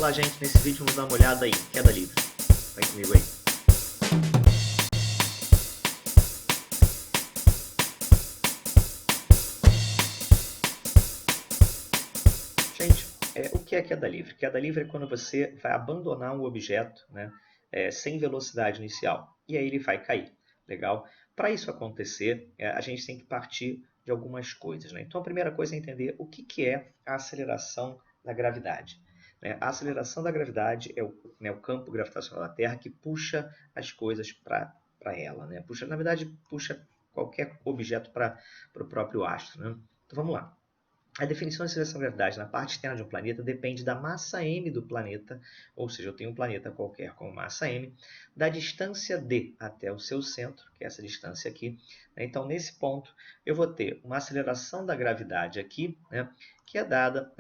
Olá, gente, nesse vídeo vamos dar uma olhada aí, queda livre. Vem comigo aí. Gente, o que é queda livre? Queda livre é quando você vai abandonar um objeto, né, sem velocidade inicial, e aí ele vai cair. Legal? Para isso acontecer, a gente tem que partir de algumas coisas, né? Então a primeira coisa é entender o que é a aceleração da gravidade. A aceleração da gravidade é o campo gravitacional da Terra que puxa as coisas para ela. Né? Puxa, na verdade, puxa qualquer objeto para o próprio astro. Né? Então vamos lá. A definição de aceleração da gravidade na parte externa de um planeta depende da massa m do planeta, ou seja, eu tenho um planeta qualquer com massa m, da distância d até o seu centro, que é essa distância aqui. Então, nesse ponto, eu vou ter uma aceleração da gravidade aqui, né, que é dada,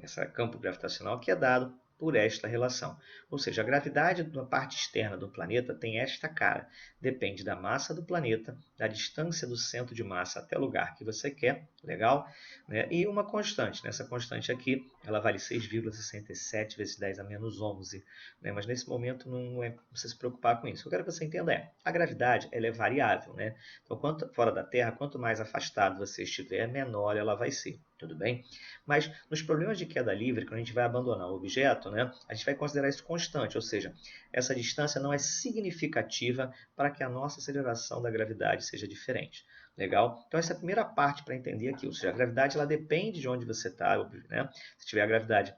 esse campo gravitacional que é dado por esta relação. Ou seja, a gravidade da parte externa do planeta tem esta cara. Depende da massa do planeta, da distância do centro de massa até o lugar que você quer, legal? E uma constante. Nessa constante aqui, ela vale 6,67 vezes 10 a menos 11. Mas nesse momento não precisa se preocupar com isso. O que eu quero que você entenda a gravidade ela é variável. Então, quanto fora da Terra, quanto mais afastado você estiver, menor ela vai ser. Tudo bem? Mas nos problemas de queda livre, quando a gente vai abandonar o objeto, a gente vai considerar isso constante, ou seja, essa distância não é significativa para que a nossa aceleração da gravidade seja diferente. Legal? Então essa é a primeira parte para entender aqui, ou seja, a gravidade ela depende de onde você está, Se tiver a gravidade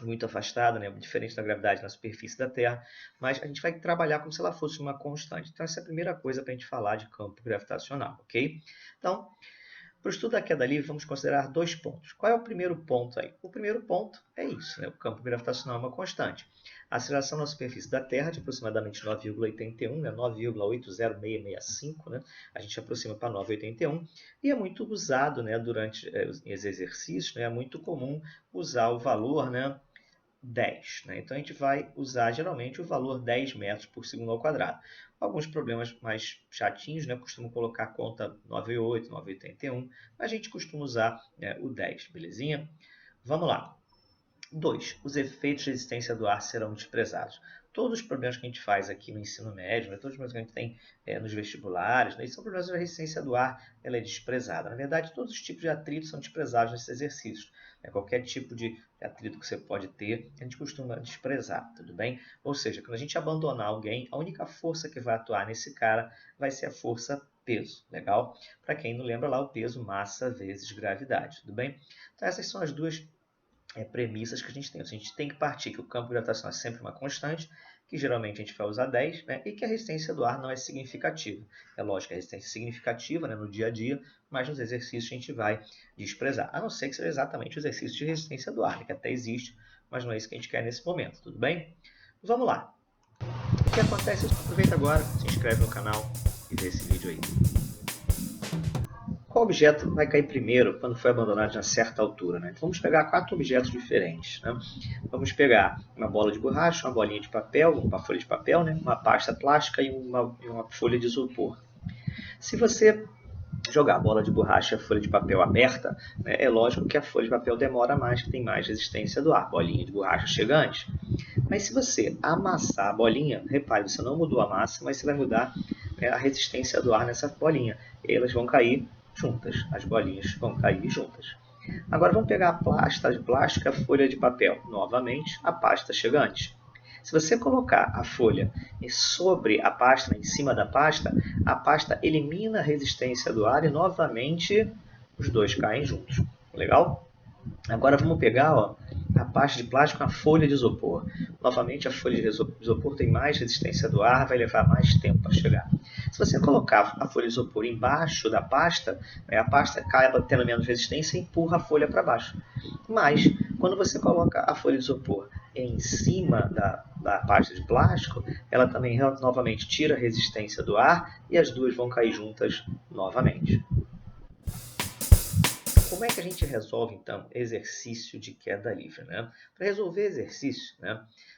muito afastada, diferente da gravidade na superfície da Terra, mas a gente vai trabalhar como se ela fosse uma constante. Então essa é a primeira coisa para a gente falar de campo gravitacional, ok? Então, para o estudo da queda livre, vamos considerar dois pontos. Qual é o primeiro ponto aí? O primeiro ponto é isso, o campo gravitacional é uma constante. A aceleração na superfície da Terra de aproximadamente 9,81, 9,80665, a gente aproxima para 9,81, e é muito usado durante os exercícios, é muito comum usar o valor 10. Então a gente vai usar geralmente o valor 10 metros por segundo ao quadrado. Alguns problemas mais chatinhos, costumam colocar a conta 9,8, 9,81, mas a gente costuma usar o 10, belezinha? Vamos lá. 2. Os efeitos de resistência do ar serão desprezados. Todos os problemas que a gente faz aqui no ensino médio, todos os problemas que a gente tem nos vestibulares, são problemas de resistência do ar, ela é desprezada. Na verdade, todos os tipos de atrito são desprezados nesses exercícios. Qualquer tipo de atrito que você pode ter, a gente costuma desprezar, tudo bem? Ou seja, quando a gente abandonar alguém, a única força que vai atuar nesse cara vai ser a força peso, legal? Para quem não lembra lá, o peso massa vezes gravidade, tudo bem? Então essas são as duas premissas que a gente tem. A gente tem que partir que o campo gravitacional é sempre uma constante, que geralmente a gente vai usar 10, e que a resistência do ar não é significativa. É lógico que a resistência é significativa no dia a dia, mas nos exercícios a gente vai desprezar. A não ser que seja exatamente o exercício de resistência do ar, que até existe, mas não é isso que a gente quer nesse momento, tudo bem? Vamos lá. O que acontece? Aproveita agora, se inscreve no canal e vê esse vídeo aí. Qual objeto vai cair primeiro quando foi abandonado a certa altura? Então, vamos pegar 4 objetos diferentes. Vamos pegar uma bola de borracha, uma bolinha de papel, uma folha de papel, uma pasta plástica e uma folha de isopor. Se você jogar a bola de borracha e a folha de papel aberta, é lógico que a folha de papel demora mais, que tem mais resistência do ar. A bolinha de borracha chega antes. Mas se você amassar a bolinha, repare, você não mudou a massa, mas você vai mudar a resistência do ar nessa bolinha. E elas vão cair juntas, as bolinhas vão cair juntas. Agora vamos pegar a pasta de plástico e a folha de papel. Novamente, a pasta chega antes. Se você colocar a folha sobre a pasta, em cima da pasta, a pasta elimina a resistência do ar e novamente os dois caem juntos. Legal? Agora vamos pegar a pasta de plástico com a folha de isopor. Novamente a folha de isopor tem mais resistência do ar, vai levar mais tempo para chegar. Se você colocar a folha de isopor embaixo da pasta, a pasta acaba tendo menos resistência e empurra a folha para baixo. Mas quando você coloca a folha de isopor em cima da pasta de plástico, ela também novamente tira a resistência do ar e as duas vão cair juntas novamente. Como é que a gente resolve, então, exercício de queda livre? Para resolver exercício,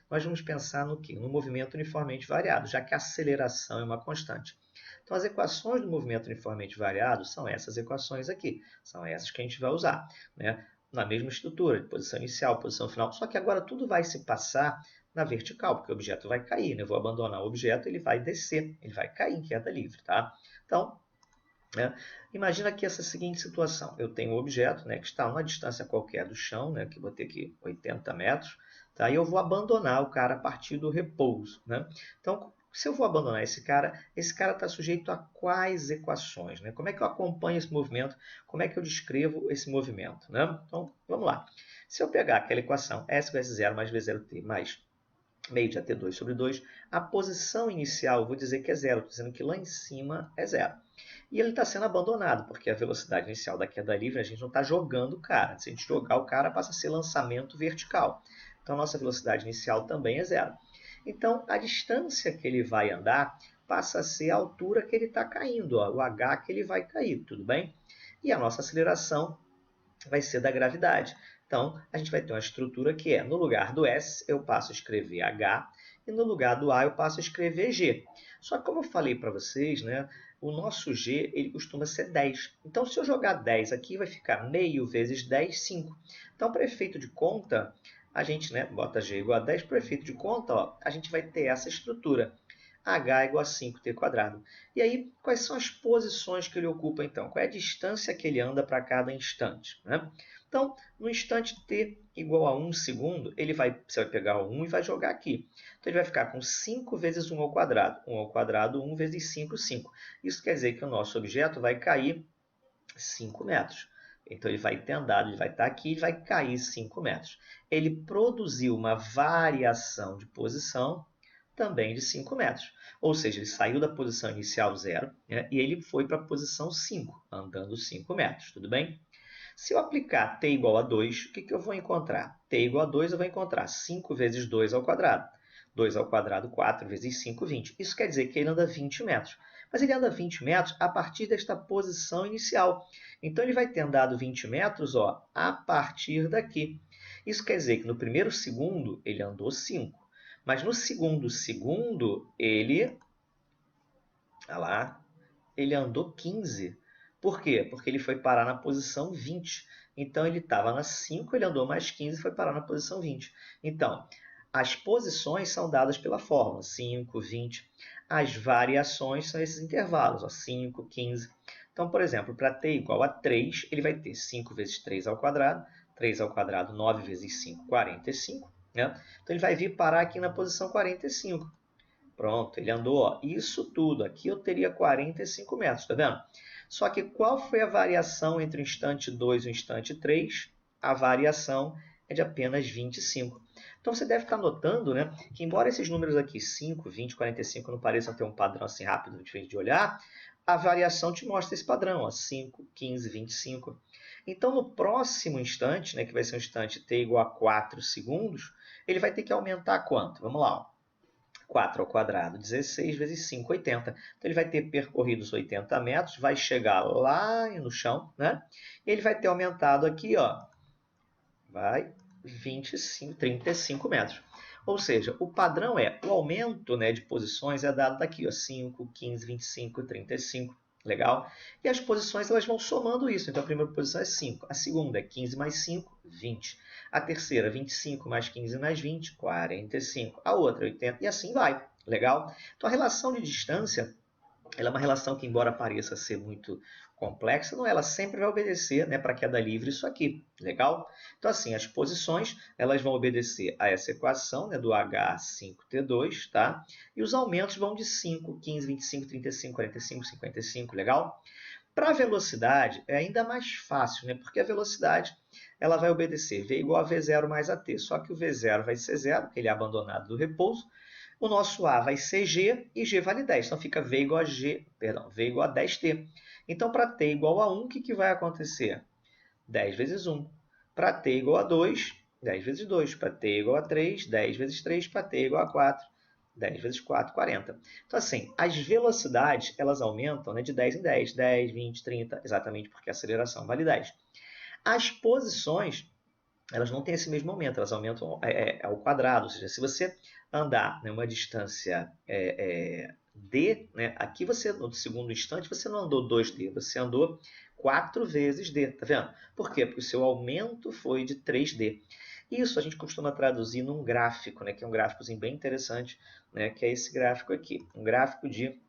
nós vamos pensar no quê? No movimento uniformemente variado, já que a aceleração é uma constante. Então, as equações do movimento uniformemente variado são essas equações aqui. São essas que a gente vai usar. na mesma estrutura, de posição inicial, posição final, só que agora tudo vai se passar na vertical, porque o objeto vai cair, né? Eu vou abandonar o objeto, ele vai descer, ele vai cair em queda livre, tá? Então, imagina aqui essa seguinte situação. Eu tenho um objeto, né, que está a uma distância qualquer do chão, né, que vou ter aqui 80 metros, tá? E eu vou abandonar o cara a partir do repouso, né? Então, se eu vou abandonar esse cara está sujeito a quais equações, né? Como é que eu acompanho esse movimento? Como é que eu descrevo esse movimento, né? Então, vamos lá. Se eu pegar aquela equação S igual a S0 mais V0t mais meio de AT2 sobre 2, a posição inicial, eu vou dizer que é zero, estou dizendo que lá em cima é zero. E ele está sendo abandonado, porque a velocidade inicial da queda livre, a gente não está jogando o cara. Se a gente jogar o cara, passa a ser lançamento vertical. Então, a nossa velocidade inicial também é zero. Então, a distância que ele vai andar passa a ser a altura que ele está caindo, ó, o h que ele vai cair, tudo bem? E a nossa aceleração vai ser da gravidade. Então, a gente vai ter uma estrutura que é, no lugar do S, eu passo a escrever H, e no lugar do A, eu passo a escrever G. Só que, como eu falei para vocês, né, o nosso G ele costuma ser 10. Então, se eu jogar 10 aqui, vai ficar meio vezes 10, 5. Então, para efeito de conta, a gente, né, bota G igual a 10, para efeito de conta, ó, a gente vai ter essa estrutura. H igual a 5t quadrado. E aí, quais são as posições que ele ocupa, então? Qual é a distância que ele anda para cada instante, né? Então, no instante t igual a 1 segundo, você vai pegar o 1 e vai jogar aqui. Então, ele vai ficar com 5 vezes 1 ao quadrado. 1 ao quadrado, 1 vezes 5, 5. Isso quer dizer que o nosso objeto vai cair 5 metros. Então, ele vai ter andado, ele vai estar aqui e vai cair 5 metros. Ele produziu uma variação de posição também de 5 metros. Ou seja, ele saiu da posição inicial 0, né, e ele foi para a posição 5, andando 5 metros, tudo bem? Se eu aplicar t igual a 2, o que eu vou encontrar? T igual a 2, eu vou encontrar 5 vezes 2 ao quadrado. 2 ao quadrado, 4 vezes 5, 20. Isso quer dizer que ele anda 20 metros. Mas ele anda 20 metros a partir desta posição inicial. Então, ele vai ter andado 20 metros ó, a partir daqui. Isso quer dizer que no primeiro segundo, ele andou 5. Mas no segundo segundo, ele andou 15. Por quê? Porque ele foi parar na posição 20. Então, ele estava na 5, ele andou mais 15 e foi parar na posição 20. Então, as posições são dadas pela fórmula, 5, 20. As variações são esses intervalos, ó, 5, 15. Então, por exemplo, para t igual a 3, ele vai ter 5 vezes 3 ao quadrado. 3 ao quadrado, 9 vezes 5, 45. Né? Então, ele vai vir parar aqui na posição 45. Pronto, ele andou ó, isso tudo. Aqui eu teria 45 metros, tá vendo? Só que qual foi a variação entre o instante 2 e o instante 3? A variação é de apenas 25. Então você deve estar notando, né, que embora esses números aqui, 5, 20, 45, não pareçam ter um padrão assim rápido, diferente de olhar, a variação te mostra esse padrão, ó, 5, 15, 25. Então no próximo instante, né, que vai ser um instante t igual a 4 segundos, ele vai ter que aumentar quanto? Vamos lá, ó. 4 ao quadrado, 16 vezes 5, 80. Então, ele vai ter percorrido os 80 metros, vai chegar lá no chão, né? E ele vai ter aumentado aqui, ó, vai 25, 35 metros. Ou seja, o padrão é, o aumento, né, de posições é dado daqui, ó, 5, 15, 25, 35. Legal? E as posições elas vão somando isso. Então, a primeira posição é 5. A segunda é 15 mais 5, 20. A terceira, 25 mais 15 mais 20, 45. A outra, 80. E assim vai. Legal? Então, a relação de distância ela é uma relação que, embora pareça ser muito complexa, não, ela sempre vai obedecer, né, para queda livre isso aqui. Legal? Então, assim, as posições elas vão obedecer a essa equação, né, do H5T2, tá? E os aumentos vão de 5, 15, 25, 35, 45, 55, legal? Para a velocidade é ainda mais fácil, né? Porque a velocidade ela vai obedecer V igual a V0 mais AT. Só que o V0 vai ser zero, ele é abandonado do repouso. O nosso A vai ser G e G vale 10. Então fica V igual a V igual a 10t. Então para t igual a 1, o que vai acontecer? 10 vezes 1. Para t igual a 2, 10 vezes 2. Para t igual a 3, 10 vezes 3. Para t igual a 4, 10 vezes 4, 40. Então, assim, as velocidades elas aumentam, né, de 10 em 10, 10, 20, 30, exatamente porque a aceleração vale 10. As posições elas não têm esse mesmo aumento, elas aumentam ao quadrado. Ou seja, se você andar numa distância D, né? Aqui você, no segundo instante, você não andou 2D, você andou 4 vezes D, tá vendo? Por quê? Porque o seu aumento foi de 3D. Isso a gente costuma traduzir num gráfico, né? Que é um gráficozinho bem interessante, né? Que é esse gráfico aqui, um gráfico de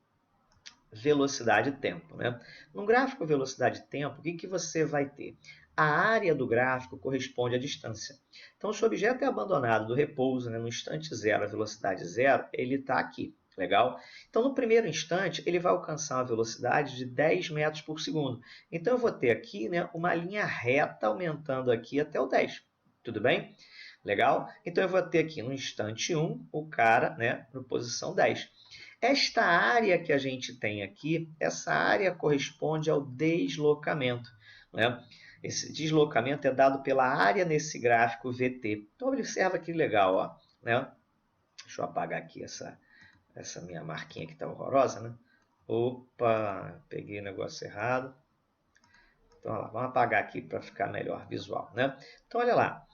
velocidade e tempo, né? No gráfico velocidade e tempo, o que você vai ter? A área do gráfico corresponde à distância. Então, se o objeto é abandonado do repouso, né, no instante zero, a velocidade zero, ele está aqui. Legal? Então, no primeiro instante, ele vai alcançar uma velocidade de 10 metros por segundo. Então, eu vou ter aqui, né, uma linha reta aumentando aqui até o 10. Tudo bem? Legal? Então, eu vou ter aqui no instante 1, o cara, né, na posição 10. Esta área que a gente tem aqui, essa área corresponde ao deslocamento, né? Esse deslocamento é dado pela área nesse gráfico VT. Então, observa que legal, ó, né? Deixa eu apagar aqui essa minha marquinha que está horrorosa, né? Opa, peguei o negócio errado. Então, ó lá, vamos apagar aqui para ficar melhor visual, né? Então, olha lá.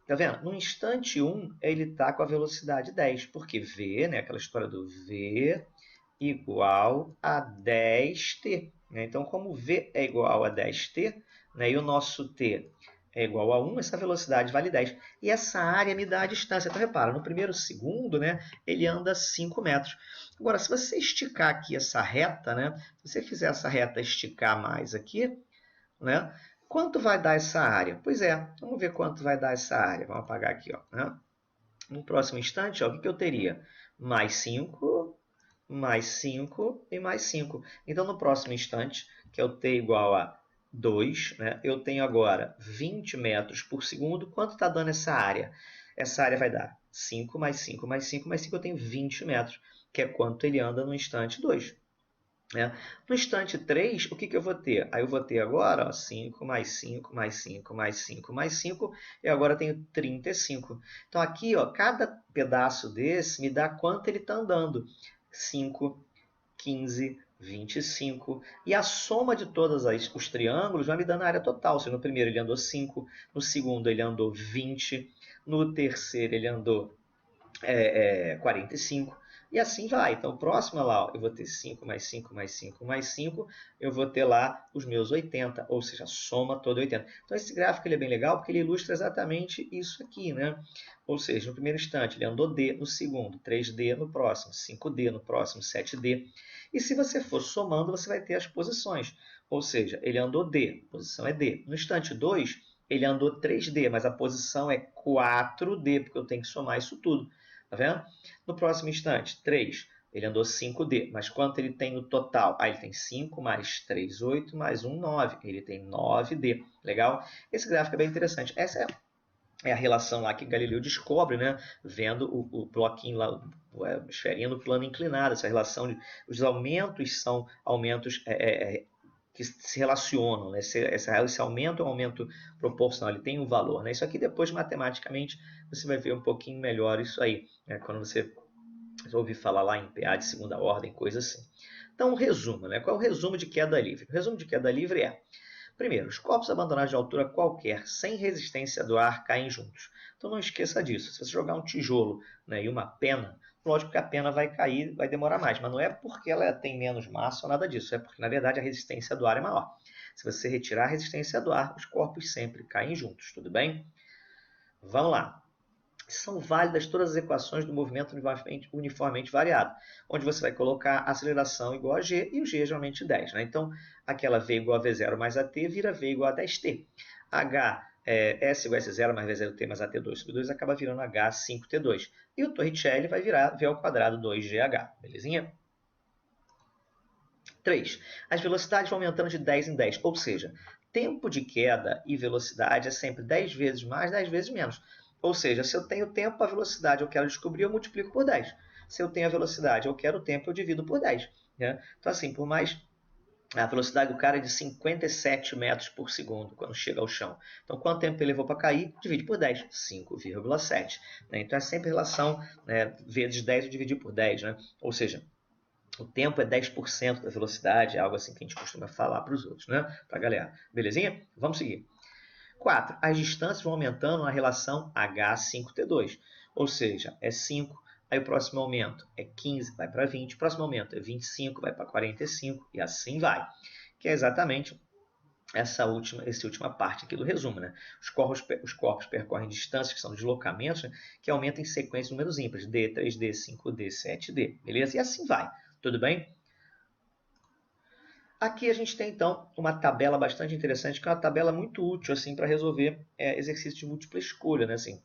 Tá vendo? No instante 1, ele está com a velocidade 10, porque V, né, aquela história do V igual a 10t. Né? Então, como V é igual a 10t, né, e o nosso t é igual a 1, essa velocidade vale 10. E essa área me dá a distância. Então, repara, no primeiro segundo, né, ele anda 5 metros. Agora, se você esticar aqui essa reta, né, se você fizer essa reta esticar mais aqui, né, quanto vai dar essa área? Pois é, vamos ver quanto vai dar essa área. Vamos apagar aqui, ó, né? No próximo instante, ó, o que eu teria? Mais 5, mais 5 e mais 5. Então, no próximo instante, que é o t igual a 2, né, eu tenho agora 20 metros por segundo. Quanto está dando essa área? Essa área vai dar 5 mais 5 mais 5 mais 5, eu tenho 20 metros, que é quanto ele anda no instante 2. Né? No instante 3, o que eu vou ter? Aí eu vou ter agora ó, 5 mais 5 mais 5 mais 5 mais 5, e agora eu tenho 35. Então aqui, ó, cada pedaço desse me dá quanto ele está andando. 5, 15, 25. E a soma de todos os triângulos vai me dando a área total. Se no primeiro ele andou 5, no segundo ele andou 20, no terceiro ele andou 45, e assim vai. Então, próxima lá, ó, eu vou ter 5 mais 5 mais 5 mais 5, eu vou ter lá os meus 80, ou seja, a soma toda 80. Então, esse gráfico ele é bem legal porque ele ilustra exatamente isso aqui, né? Ou seja, no primeiro instante ele andou D, no segundo 3D, no próximo 5D, no próximo 7D. E se você for somando, você vai ter as posições. Ou seja, ele andou D, a posição é D. No instante 2, ele andou 3D, mas a posição é 4D, porque eu tenho que somar isso tudo. Tá vendo? No próximo instante, 3, ele andou 5D, mas quanto ele tem no total? Ah, ele tem 5 mais 3, 8, mais 1, 9. Ele tem 9D. Legal? Esse gráfico é bem interessante. Essa é a relação lá que Galileu descobre, né? Vendo o bloquinho lá, a esferinha no plano inclinado. Essa relação de os aumentos são aumentos que se relacionam, né? Esse aumento é um aumento proporcional, ele tem um valor, né? Isso aqui depois matematicamente você vai ver um pouquinho melhor isso aí, né? Quando você ouvir falar lá em PA de segunda ordem, coisa assim. Então, um resumo, né? Qual é o resumo de queda livre? O resumo de queda livre é: primeiro, os corpos abandonados de altura qualquer, sem resistência do ar, caem juntos. Então não esqueça disso. Se você jogar um tijolo, né, e uma pena, lógico que a pena vai cair, vai demorar mais, mas não é porque ela tem menos massa ou nada disso, é porque na verdade a resistência do ar é maior. Se você retirar a resistência do ar, os corpos sempre caem juntos, tudo bem? Vamos lá. São válidas todas as equações do movimento uniformemente variado, onde você vai colocar a aceleração igual a g e o g é geralmente 10. Né? Então, aquela v igual a v0 mais at vira v igual a 10t. S igual a S0 mais V0T mais AT2 sobre 2 acaba virando H5T2. E o Torricelli vai virar V ao quadrado 2GH. Belezinha? 3. As velocidades vão aumentando de 10 em 10, ou seja, tempo de queda e velocidade é sempre 10 vezes mais, 10 vezes menos. Ou seja, se eu tenho tempo, a velocidade eu quero descobrir, eu multiplico por 10. Se eu tenho a velocidade, eu quero o tempo, eu divido por 10. Né? Então, assim, por mais a velocidade do cara é de 57 metros por segundo quando chega ao chão. Então, quanto tempo ele levou para cair? Divide por 10, 5,7. Né? Então, é sempre relação vezes 10 eu dividir por 10. Né? Ou seja, o tempo é 10% da velocidade, é algo assim que a gente costuma falar para os outros, né? Para a galera. Belezinha? Vamos seguir. 4. As distâncias vão aumentando na relação H5T2. Ou seja, é 5 Aí o próximo aumento é 15, vai para 20. O próximo aumento é 25, vai para 45 e assim vai. Que é exatamente essa última parte aqui do resumo. Né? Os corpos percorrem distâncias, que são deslocamentos, né? Que aumentam em sequência de números ímpares. D, 3D, 5D, 7D. Beleza? E assim vai. Tudo bem? Aqui a gente tem, então, uma tabela bastante interessante, que é uma tabela muito útil assim, para resolver exercícios de múltipla escolha. Né? Assim,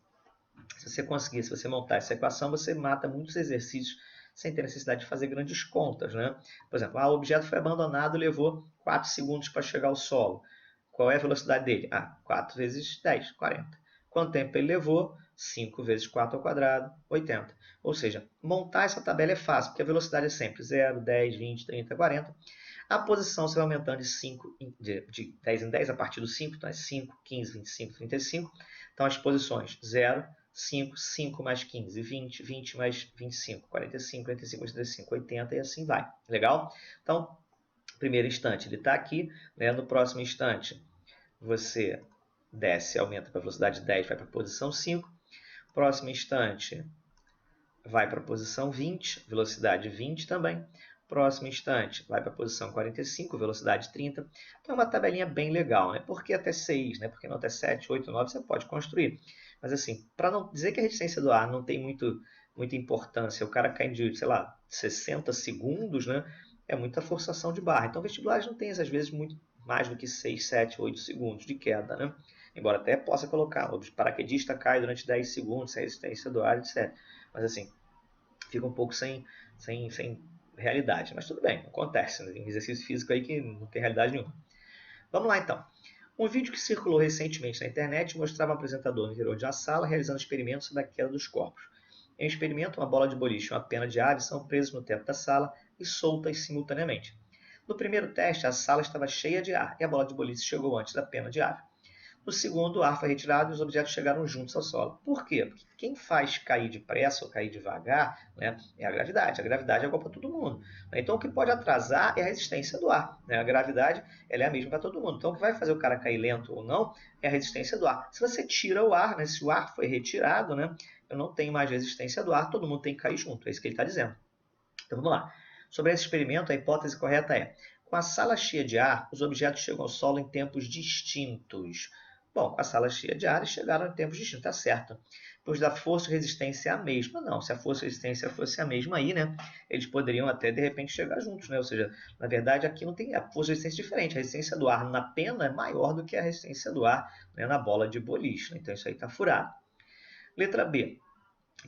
se você montar essa equação, você mata muitos exercícios sem ter necessidade de fazer grandes contas. Né? Por exemplo, o objeto foi abandonado e levou 4 segundos para chegar ao solo. Qual é a velocidade dele? 4 vezes 10, 40. Quanto tempo ele levou? 5 vezes 4 ao quadrado, 80. Ou seja, montar essa tabela é fácil, porque a velocidade é sempre 0, 10, 20, 30, 40. A posição você vai aumentando de 10 em 10 a partir do 5, então é 5, 15, 25, 35. Então as posições 0, 5, 5 mais 15, 20, 20 mais 25, 45, 45, 85, 80 e assim vai. Legal? Então, primeiro instante ele está aqui, né? No próximo instante você desce, aumenta para a velocidade 10, vai para a posição 5. Próximo instante vai para a posição 20, velocidade 20 também. Próximo instante vai para a posição 45, velocidade 30. Então é uma tabelinha bem legal, né? Por que até 6, né? Por que não até 7, 8, 9 você pode construir. Mas assim, para não dizer que a resistência do ar não tem muita importância, o cara cai de, sei lá, 60 segundos, né? É muita forçação de barra. Então vestibulares não tem, às vezes, muito mais do que 6, 7, 8 segundos de queda, né? Embora até possa colocar, o paraquedista cai durante 10 segundos, sem resistência do ar, etc. Mas assim, fica um pouco sem realidade. Mas tudo bem, acontece. Né? Tem exercício físico aí que não tem realidade nenhuma. Vamos lá então. Um vídeo que circulou recentemente na internet mostrava um apresentador no interior de uma sala realizando experimentos sobre a queda dos corpos. Em um experimento, uma bola de boliche e uma pena de ave são presas no teto da sala e soltas simultaneamente. No primeiro teste, a sala estava cheia de ar e a bola de boliche chegou antes da pena de ave. No segundo, o ar foi retirado e os objetos chegaram juntos ao solo. Por quê? Porque quem faz cair depressa ou cair devagar, né, é a gravidade. A gravidade é igual para todo mundo. Né? Então, o que pode atrasar é a resistência do ar. Né? A gravidade ela é a mesma para todo mundo. Então, o que vai fazer o cara cair lento ou não é a resistência do ar. Se você tira o ar, né, se o ar foi retirado, né, eu não tenho mais resistência do ar, todo mundo tem que cair junto. É isso que ele está dizendo. Então, vamos lá. Sobre esse experimento, a hipótese correta é: com a sala cheia de ar, os objetos chegam ao solo em tempos distintos. Bom, a sala cheia de ar e chegaram em tempos distintos, está certo. Pois da força e resistência é a mesma. Não, se a força e resistência fosse a mesma aí, né? Eles poderiam até, de repente, chegar juntos, né? Ou seja, na verdade, aqui não tem a força e resistência diferente. A resistência do ar na pena é maior do que a resistência do ar, né, na bola de boliche. Né? Então, isso aí está furado. Letra B.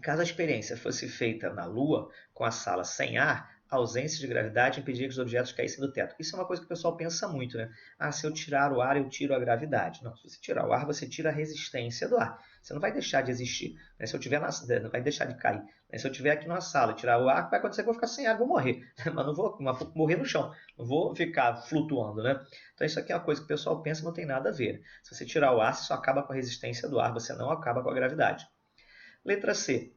Caso a experiência fosse feita na Lua, com a sala sem ar, a ausência de gravidade impedia que os objetos caíssem do teto. Isso é uma coisa que o pessoal pensa muito, né? Se eu tirar o ar, eu tiro a gravidade. Não, se você tirar o ar, você tira a resistência do ar. Você não vai deixar de existir. Né? Se eu tiver não vai deixar de cair. Né? Se eu estiver aqui na sala e tirar o ar, vai acontecer que eu vou ficar sem ar, vou morrer. Mas não vou morrer no chão. Não vou ficar flutuando, né? Então isso aqui é uma coisa que o pessoal pensa e não tem nada a ver. Se você tirar o ar, você só acaba com a resistência do ar, você não acaba com a gravidade. Letra C.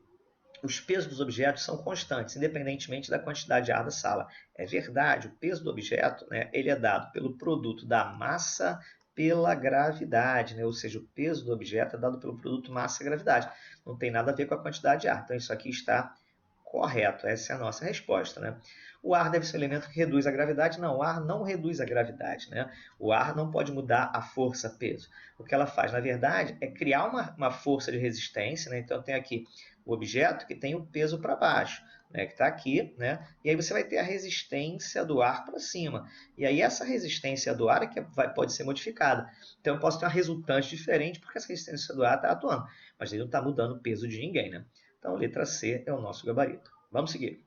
Os pesos dos objetos são constantes, independentemente da quantidade de ar da sala. É verdade, o peso do objeto, né, ele é dado pelo produto da massa pela gravidade, né? Ou seja, o peso do objeto é dado pelo produto massa e gravidade. Não tem nada a ver com a quantidade de ar. Então, isso aqui está correto. Essa é a nossa resposta. Né? O ar deve ser um elemento que reduz a gravidade? Não, o ar não reduz a gravidade. Né? O ar não pode mudar a força-peso. O que ela faz, na verdade, é criar uma força de resistência. Né? Então, tem aqui o objeto que tem o peso para baixo, né? Que está aqui, né? E aí você vai ter a resistência do ar para cima. E aí essa resistência do ar é que pode ser modificada. Então, eu posso ter uma resultante diferente porque essa resistência do ar está atuando. Mas ele não está mudando o peso de ninguém. Né? Então, letra C é o nosso gabarito. Vamos seguir.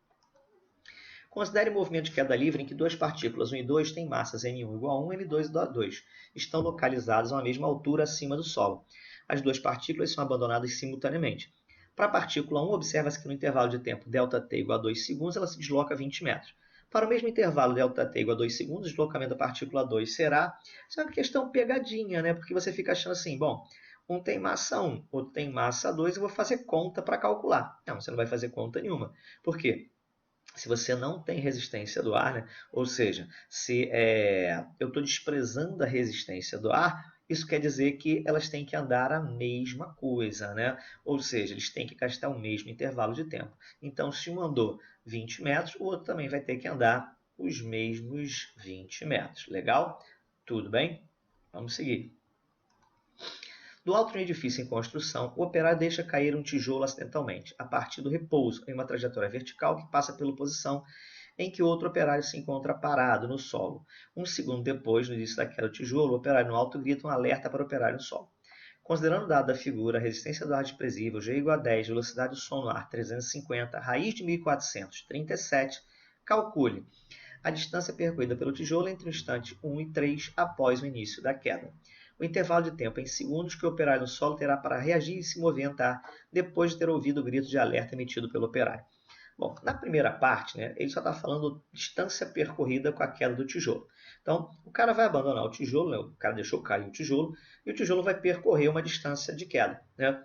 Considere o movimento de queda livre em que duas partículas 1 e 2 têm massas m1 igual a 1 e m2 igual a 2. Estão localizadas a uma mesma altura acima do solo. As duas partículas são abandonadas simultaneamente. Para a partícula 1, observa-se que no intervalo de tempo ΔT igual a 2 segundos, ela se desloca 20 metros. Para o mesmo intervalo ΔT igual a 2 segundos, o deslocamento da partícula 2 será... Isso é uma questão pegadinha, né? Porque você fica achando assim, bom, um tem massa 1, outro tem massa 2, eu vou fazer conta para calcular. Não, você não vai fazer conta nenhuma. Por quê? Se você não tem resistência do ar, né? Ou seja, se eu estou desprezando a resistência do ar, isso quer dizer que elas têm que andar a mesma coisa, né? Ou seja, eles têm que gastar o mesmo intervalo de tempo. Então, se um andou 20 metros, o outro também vai ter que andar os mesmos 20 metros. Legal? Tudo bem? Vamos seguir. Do alto de um edifício em construção, o operário deixa cair um tijolo acidentalmente, a partir do repouso, em uma trajetória vertical que passa pela posição em que outro operário se encontra parado no solo. Um segundo depois, no início da queda do tijolo, o operário no alto grita um alerta para o operário no solo. Considerando o dado da figura, a resistência do ar desprezível, G igual a 10, velocidade do som no ar 350, raiz de 1400, 37, calcule a distância percorrida pelo tijolo entre o instante 1 e 3 após o início da queda. O intervalo de tempo em segundos que o operário no solo terá para reagir e se movimentar depois de ter ouvido o grito de alerta emitido pelo operário. Bom, na primeira parte, né, ele só está falando distância percorrida com a queda do tijolo. Então, o cara vai abandonar o tijolo, né, o cara deixou cair o tijolo, e o tijolo vai percorrer uma distância de queda, né,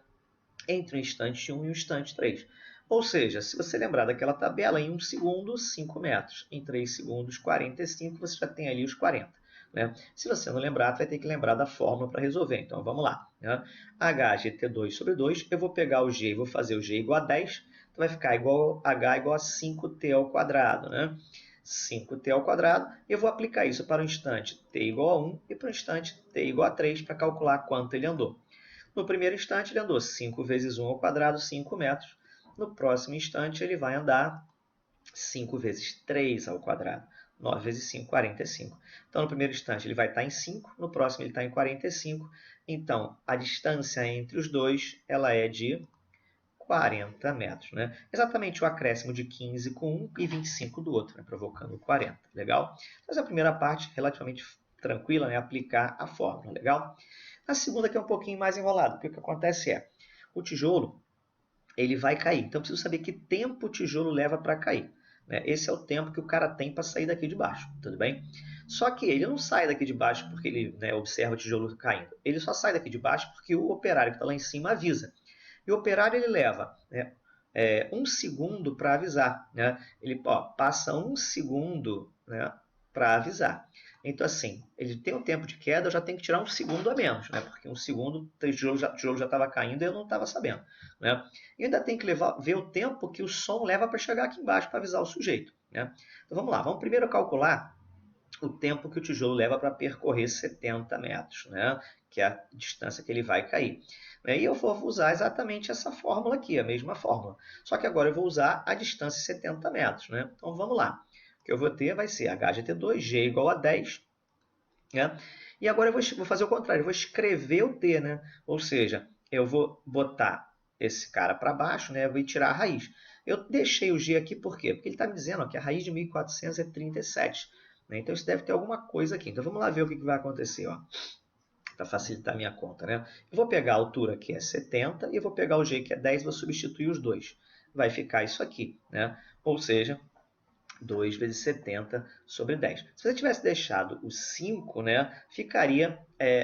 entre o instante 1 e o instante 3. Ou seja, se você lembrar daquela tabela, em 1 segundo, 5 metros. Em 3 segundos, 45, você já tem ali os 40. Né? Se você não lembrar, você vai ter que lembrar da fórmula para resolver. Então, vamos lá. Né? HGT2 sobre 2, eu vou pegar o G e vou fazer o G igual a 10. Então, vai ficar igual H igual a 5T ao quadrado. Né? 5T ao quadrado. Eu vou aplicar isso para o instante T igual a 1 e para o instante T igual a 3 para calcular quanto ele andou. No primeiro instante, ele andou 5 vezes 1 ao quadrado, 5 metros. No próximo instante, ele vai andar 5 vezes 3 ao quadrado. 9 vezes 5, 45. Então, no primeiro instante, ele vai estar em 5. No próximo, ele está em 45. Então, a distância entre os dois ela é de 40 metros. Né? Exatamente o acréscimo de 15 com um e 25 do outro, né? Provocando 40. Legal? Mas a primeira parte, relativamente tranquila, né? Aplicar a fórmula. Legal? A segunda que é um pouquinho mais enrolado, porque o que acontece é, o tijolo ele vai cair. Então, eu preciso saber que tempo o tijolo leva para cair. Né? Esse é o tempo que o cara tem para sair daqui de baixo, tudo bem? Só que ele não sai daqui de baixo porque ele, né, observa o tijolo caindo. Ele só sai daqui de baixo porque o operário que está lá em cima avisa. E o operário ele leva, né, 1 segundo para avisar. Né? Ele passa 1 segundo, né, para avisar. Então, assim, ele tem um tempo de queda, eu já tenho que tirar 1 segundo a menos, né? Porque 1 segundo o tijolo já estava caindo e eu não estava sabendo. Né? E ainda tem que ver o tempo que o som leva para chegar aqui embaixo para avisar o sujeito. Né? Então vamos lá, vamos primeiro calcular o tempo que o tijolo leva para percorrer 70 metros, né? Que é a distância que ele vai cair. E eu vou usar exatamente essa fórmula aqui, a mesma fórmula. Só que agora eu vou usar a distância 70 metros. Né? Então vamos lá. O que eu vou ter vai ser HGT2, G igual a 10. Né? E agora eu vou fazer o contrário, eu vou escrever o T. Né? Ou seja, eu vou botar esse cara para baixo, né? Eu vou tirar a raiz. Eu deixei o G aqui por quê? Porque ele está me dizendo ó, que a raiz de 1400 é 37. Né? Então isso deve ter alguma coisa aqui. Então vamos lá ver o que vai acontecer. Para facilitar a minha conta. Né? Eu vou pegar a altura que é 70 e vou pegar o G que é 10 e vou substituir os dois. Vai ficar isso aqui. Né? Ou seja, 2 vezes 70 sobre 10. Se você tivesse deixado o 5, né, ficaria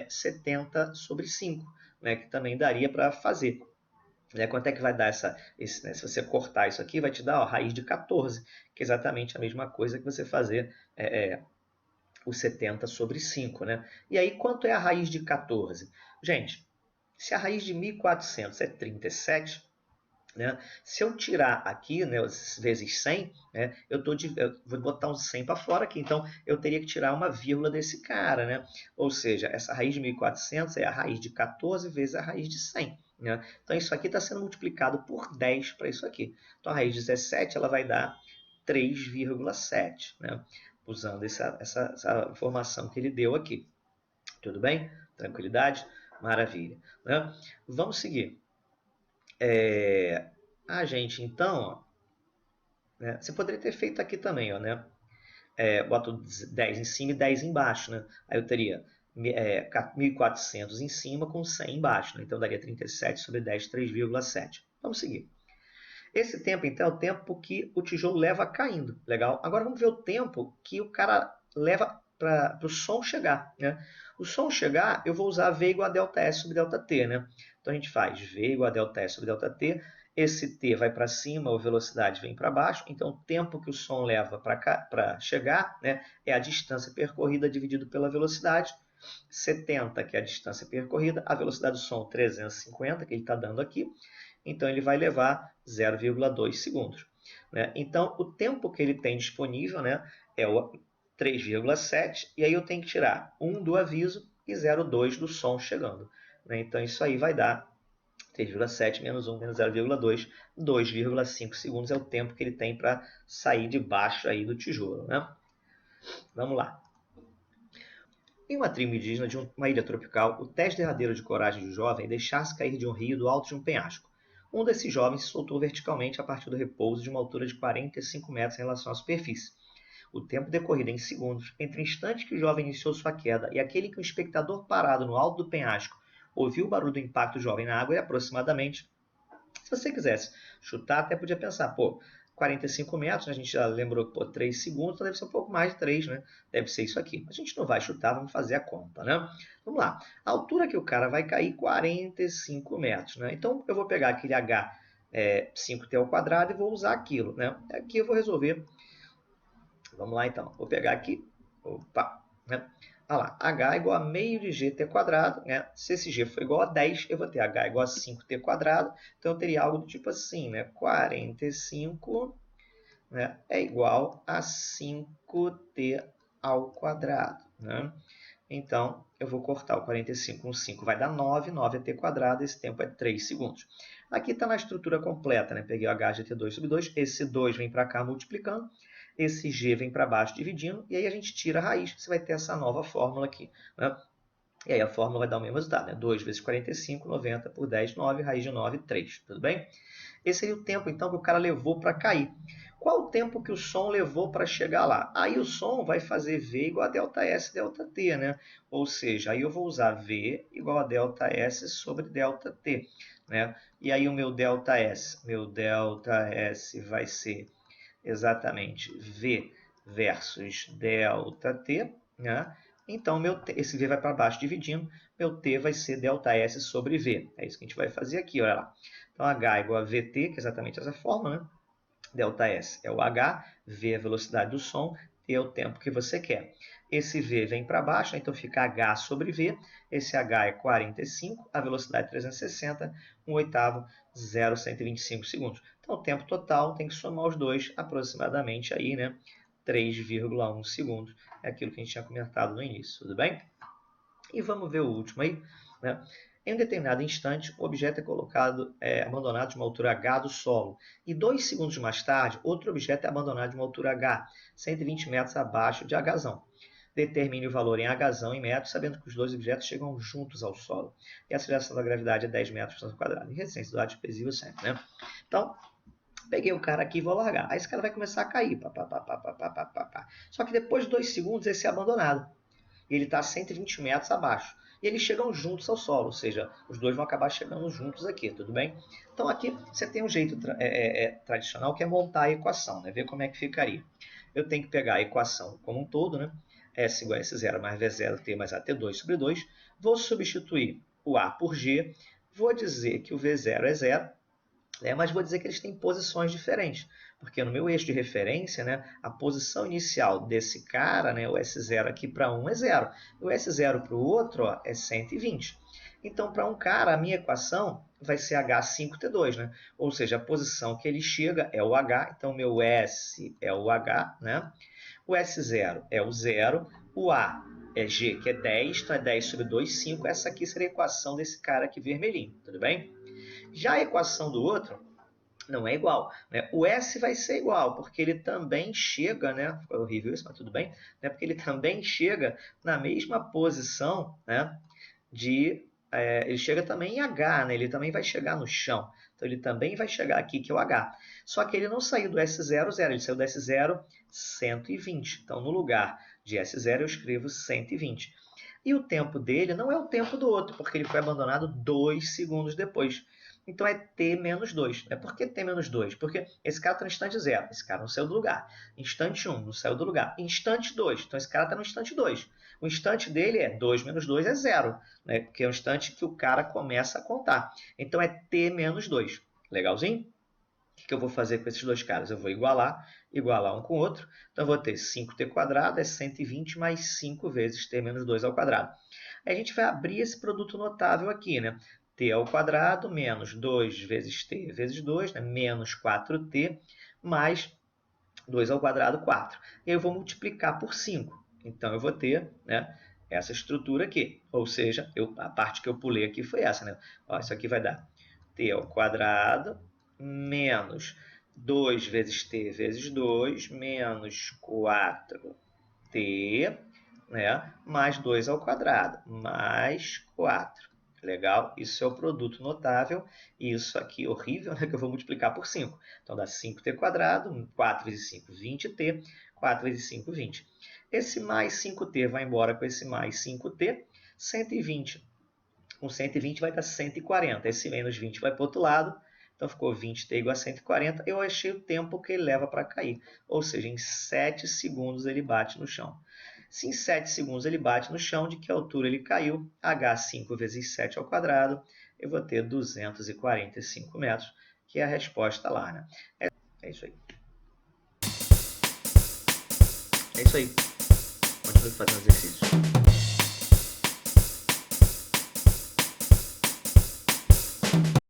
70 sobre 5, né, que também daria para fazer. Né, quanto é que vai dar né, se você cortar isso aqui, vai te dar raiz de 14, que é exatamente a mesma coisa que você fazer o 70 sobre 5. Né? E aí, quanto é a raiz de 14? Gente, se a raiz de 1400 é 37, né? Se eu tirar aqui, né, vezes 100, né, eu vou botar um 100 para fora aqui, então eu teria que tirar uma vírgula desse cara. Né? Ou seja, essa raiz de 1400 é a raiz de 14 vezes a raiz de 100. Né? Então isso aqui está sendo multiplicado por 10 para isso aqui. Então a raiz de 17 ela vai dar 3,7, né? Usando essa informação que ele deu aqui. Tudo bem? Tranquilidade? Maravilha. Né? Vamos seguir. Gente, então, ó, né, você poderia ter feito aqui também, ó, né? Boto 10 em cima e 10 embaixo, né? Aí eu teria 1.400 em cima com 100 embaixo, né? Então daria 37 sobre 10, 3,7. Vamos seguir. Esse tempo, então, é o tempo que o tijolo leva caindo. Legal? Agora vamos ver o tempo que o cara leva para o som chegar. Né? O som chegar, eu vou usar V igual a ΔS sobre ΔT. Né? Então a gente faz V igual a ΔS sobre ΔT. Esse T vai para cima, a velocidade vem para baixo. Então o tempo que o som leva para chegar, né, é a distância percorrida dividido pela velocidade. 70, que é a distância percorrida, a velocidade do som 350, que ele está dando aqui, então ele vai levar 0,2 segundos. Né? Então, o tempo que ele tem disponível, né, é o 3,7, e aí eu tenho que tirar 1 do aviso e 0,2 do som chegando. Né? Então, isso aí vai dar 3,7 menos 1 menos 0,2, 2,5 segundos é o tempo que ele tem para sair de baixo aí do tijolo. Né? Vamos lá. Em uma tribo indígena de uma ilha tropical, o teste derradeiro de coragem do jovem é deixar-se cair de um rio do alto de um penhasco. Um desses jovens se soltou verticalmente a partir do repouso de uma altura de 45 metros em relação à superfície. O tempo decorrido em segundos, entre o instante que o jovem iniciou sua queda e aquele que o espectador parado no alto do penhasco ouviu o barulho do impacto do jovem na água, era aproximadamente... Se você quisesse chutar, até podia pensar, pô, 45 metros, a gente já lembrou que 3 segundos, então deve ser um pouco mais de 3, né? Deve ser isso aqui. A gente não vai chutar, vamos fazer a conta, né? Vamos lá. A altura que o cara vai cair, 45 metros, né? Então, eu vou pegar aquele h 5t ao quadrado e vou usar aquilo, né? Aqui eu vou resolver. Vamos lá, então. Vou pegar aqui. Opa, né? Olha lá, h igual a meio de gt quadrado, né? Se esse g for igual a 10, eu vou ter h igual a 5t quadrado. Então, eu teria algo do tipo assim, né? 45, né, é igual a 5t ao quadrado. Né? Então, eu vou cortar o 45 com 5, vai dar 9, 9 é t quadrado, esse tempo é 3 segundos. Aqui está na estrutura completa, né? Peguei o h de t2 sobre 2, esse 2 vem para cá multiplicando, esse g vem para baixo dividindo, e aí a gente tira a raiz, você vai ter essa nova fórmula aqui. Né? E aí a fórmula vai dar o mesmo resultado, né? 2 vezes 45, 90 por 10, 9, raiz de 9, 3. Tudo bem? Esse seria o tempo, então, que o cara levou para cair. Qual o tempo que o som levou para chegar lá? Aí o som vai fazer V igual a ΔS ΔT, né? Ou seja, aí eu vou usar V igual a ΔS sobre ΔT. Né? E aí o meu ΔS vai ser exatamente V versus ΔT, né? Então, esse V vai para baixo dividindo, meu T vai ser ΔS sobre V. É isso que a gente vai fazer aqui, olha lá. Então, H igual a VT, que é exatamente essa fórmula, né? ΔS é o H, V é a velocidade do som, T é o tempo que você quer. Esse V vem para baixo, então fica H sobre V, esse H é 45, a velocidade é 360, 1/8, 0,125 segundos. Então, o tempo total tem que somar os dois, aproximadamente aí, né? 3,1 segundos, é aquilo que a gente tinha comentado no início, tudo bem? E vamos ver o último aí, né? Em um determinado instante, o objeto é colocado, abandonado de uma altura h do solo. E 2 segundos mais tarde, outro objeto é abandonado de uma altura h, 120 metros abaixo de hzão. Determine o valor em hzão em metros, sabendo que os dois objetos chegam juntos ao solo. E a aceleração da gravidade é 10 metros por segundo quadrado. E resistência do ar expressivo sempre, né? Então, peguei o cara aqui e vou largar. Aí esse cara vai começar a cair. Só que depois de 2 segundos, esse é abandonado. E ele está a 120 metros abaixo. E eles chegam juntos ao solo, ou seja, os dois vão acabar chegando juntos aqui, tudo bem? Então aqui você tem um jeito tradicional que é montar a equação, né? Ver como é que ficaria. Eu tenho que pegar a equação como um todo, né? S igual a S0 mais V0, T mais AT2 sobre 2. Vou substituir o A por G. Vou dizer que o V0 é 0, mas vou dizer que eles têm posições diferentes, porque no meu eixo de referência, né, a posição inicial desse cara, né, o S0 aqui para um é 0, o S0 para o outro é 120. Então, para um cara, a minha equação vai ser H5T2, né? Ou seja, a posição que ele chega é o H, então meu S é o H, né? O S0 é o 0, o A é G, que é 10, então é 10 sobre 2, 5. Essa aqui seria a equação desse cara aqui vermelhinho, tudo bem? Já a equação do outro não é igual. Né? O S vai ser igual, porque ele também chega, né? Ficou horrível isso, mas tudo bem, né? Porque ele também chega na mesma posição, né? Ele chega também em H, né? Ele também vai chegar no chão. Então ele também vai chegar aqui, que é o H. Só que ele não saiu do S0, 0, ele saiu do S0 120. Então no lugar de S0 eu escrevo 120. E o tempo dele não é o tempo do outro, porque ele foi abandonado 2 segundos depois. Então é T menos 2. Por que T menos 2? Porque esse cara está no instante 0. Esse cara não saiu do lugar. Instante 1, não saiu do lugar. Instante 2. Então esse cara está no instante 2. O instante dele é 2 menos 2 é 0. Né? Porque é o instante que o cara começa a contar. Então é T menos 2. Legalzinho? O que eu vou fazer com esses dois caras? Eu vou igualar um com o outro. Então, eu vou ter 5t² é 120 mais 5 vezes t menos 2 ao quadrado. Aí a gente vai abrir esse produto notável aqui, né? T ao quadrado menos 2 vezes t vezes 2, né? Menos 4t mais 2 ao quadrado, 4. E aí eu vou multiplicar por 5. Então, eu vou ter, né, essa estrutura aqui. Ou seja, a parte que eu pulei aqui foi essa, né? Ó, isso aqui vai dar t ao quadrado menos 2 vezes t vezes 2 menos 4t, né, mais 2 ao quadrado, mais 4. Legal? Isso é o produto notável. E isso aqui horrível, né, que eu vou multiplicar por 5. Então, dá 5t², 4 vezes 5, 20t, 4 vezes 5, 20. Esse mais 5t vai embora com esse mais 5t, 120. Com 120 vai dar 140. Esse menos 20 vai para o outro lado. Então, ficou 20t igual a 140. Eu achei o tempo que ele leva para cair. Ou seja, em 7 segundos ele bate no chão. Se em 7 segundos ele bate no chão, de que altura ele caiu? H5 vezes 7 ao quadrado. Eu vou ter 245 metros, que é a resposta lá, né? É isso aí. É isso aí. Continue fazendo exercício.